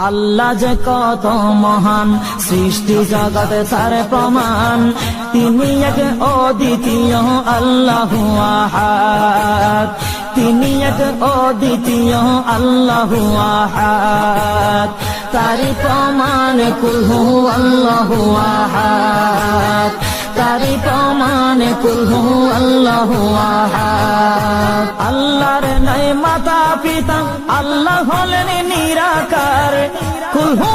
আল্লাহ যে কত মহান, সৃষ্টি জগতে তার প্রমাণ। তিনি এক অদ্বিতীয় আল্লাহু আহাদ, তিনি এক অদ্বিতীয় আল্লাহু আহাদ। তারি প্রমাণ কুল হু আল্লাহু আহাদ, তারি প্রমাণ কুল হু আল্লাহু আহাদ। আল্লাহর নাই মাতা পিতা, আল্লাহ হলেন নিরাকার। কুল হু